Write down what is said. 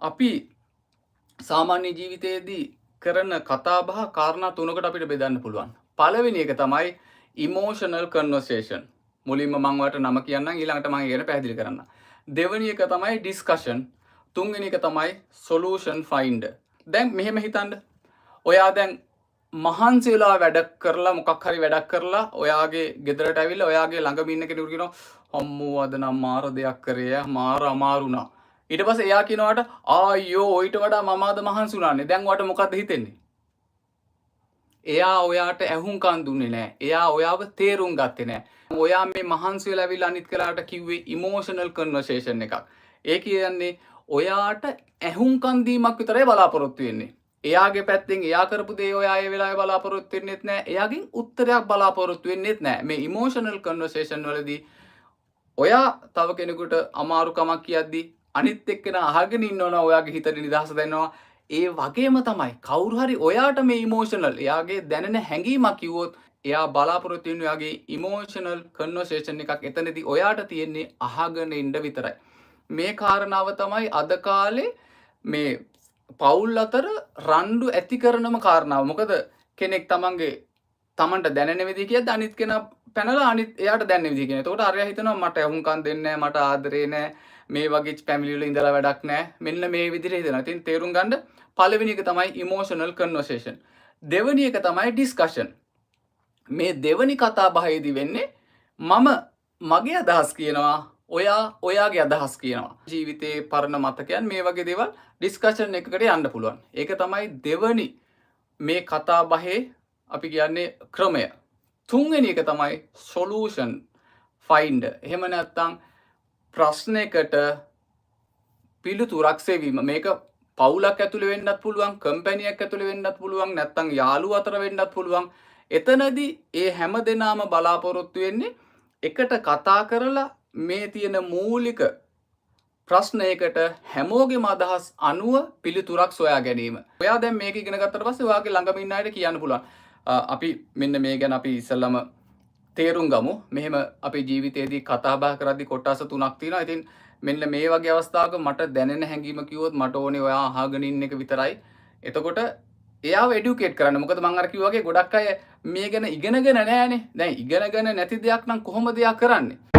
අපි සාමාන්‍ය ජීවිතයේදී කරන කතා බහ කාරණා තුනකට අපිට බෙදන්න පුළුවන්. පළවෙනි එක තමයි emotional conversation. මුලින්ම මම ඔයාලට නම කියන්නම් ඊළඟට මම ඒක පැහැදිලි කරන්නම්. දෙවෙනි එක තමයි discussion. තුන්වෙනි එක තමයි solution find. දැන් මෙහෙම හිතන්න. ඔයා දැන් මහන්සි වෙලා වැඩ කරලා මොකක් හරි වැඩක් කරලා ඔයාගේ ගෙදරට ඇවිල්ලා ඔයාගේ ළඟම ඉන්න කෙනෙකුට කියනවා අම්මෝ අද නම් මාර දෙයක් කරේ මාර අමාරුණා. ඊට පස්සේ එයා කියනවාට ආයෝ ඊට වඩා මම අද මහන්සි වුණානේ. දැන් ඔයාට මොකද්ද හිතෙන්නේ? එයා ඔයාට ඇහුම්කන් දුන්නේ නැහැ. එයා ඔයාව තේරුම් ගත්තේ නැහැ. ඔයා මේ මහන්සි වෙලා ඇවිල්ලා අනිත් කෙනාට කිව්වේ ඉමෝෂනල් කන්වර්සේෂන් එකක්. ඒ කියන්නේ ඔයාට ඇහුම්කන් දීමක් විතරයි බලාපොරොත්තු වෙන්නේ. එයාගේ පැත්තෙන් එයා කරපු දේ ඔයා ඒ වෙලාවේ බලාපොරොත්තු වෙන්නෙත් නැහැ. එයාගෙන් උත්තරයක් බලාපොරොත්තු වෙන්නෙත් නැහැ. මේ ඉමෝෂනල් කන්වර්සේෂන් වලදී ඔයා තව කෙනෙකුට අමාරුකමක් කියද්දී අනිත් එක්කෙනා අහගෙන ඉන්නවනම් ඔයාගේ හිතට නිදහස දැනෙනවා. ඒ වගේම තමයි කවුරු හරි ඔයාට මේ ඉමෝෂනල් එයාගේ දැනෙන හැඟීමක් කිව්වොත් එයා බලාපොරොත්තු වෙන ඔයාගේ ඉමෝෂනල් කන්වර්සේෂන් එකක් එතනදී ඔයාට තියෙන්නේ අහගෙන ඉන්න විතරයි. මේ කාරණාව තමයි අද කාලේ මේ පවුල් අතර රණ්ඩු ඇති කරනම කාරණාව. මොකද කෙනෙක් තමන්ට දැනෙන විදිහ කියද්දී අනිත් කෙනා පැනලා අනිත් එයාට දැනෙන විදිහ කියන. එතකොට අරයා හිතනවා මට අහුම්කම් දෙන්නේ නැහැ, මට ආදරේ නැහැ, මේ වගේ ෆැමිලි වල ඉඳලා වැඩක් නැහැ. මෙන්න මේ විදිහට හිතනවා. ඉතින් තේරුම් ගන්න පළවෙනි එක තමයි emotional conversation. දෙවෙනි එක තමයි discussion. මේ දෙවෙනි කතා බහේදී වෙන්නේ මම මගේ අදහස් කියනවා, ඔයා ඔයාගේ අදහස් කියනවා. ජීවිතේ පරණ මතකයන් මේ වගේ දේවල් ඩිස්කෂන් එකකට යන්න පුළුවන්. ඒක තමයි දෙවෙනි මේ කතා බහේ අපි කියන්නේ ක්‍රමය. තුන්වෙනි එක තමයි solution find. එහෙම නැත්නම් ප්‍රශ්නයකට පිළිතුරක් සෙවීම. මේක පවුලක් ඇතුළේ වෙන්නත් පුළුවන්, කම්පැනියක් ඇතුළේ වෙන්නත් පුළුවන්, නැත්නම් යාළුවෝ අතර වෙන්නත් පුළුවන්. එතනදී ඒ හැම දෙනාම බලාපොරොත්තු වෙන්නේ එකට කතා කරලා මේ තියෙන මූලික ප්‍රශ්නයකට හැමෝගෙම අදහස් අනුව පිළිතුරක් සොයා ගැනීම. ඔයා දැන් මේක ඉගෙන ගත්තට පස්සේ ඔයාගේ ළඟම ඉන්න අයට කියන්න පුළුවන්. අපි මෙන්න මේ ගැන අපි ඉස්සෙල්ලාම තේරුම් ගමු. මෙහෙම අපි ජීවිතේදී කතා බහ කරද්දී කොටස් තුනක් තියෙනවා. ඉතින් මෙන්න මේ වගේ අවස්ථාවක මට දැනෙන හැඟීම කිව්වොත් මට ඕනේ ඔයා අහගෙන ඉන්න එක විතරයි. එතකොට එයාව එඩියුකේට් කරන්න. මොකද මම අර කිව්වා වගේ ගොඩක් අය මේ ගැන ඉගෙනගෙන නැහැනේ. දැන් ඉගෙනගෙන නැති දෙයක් නම් කොහොමද එයා කරන්නේ?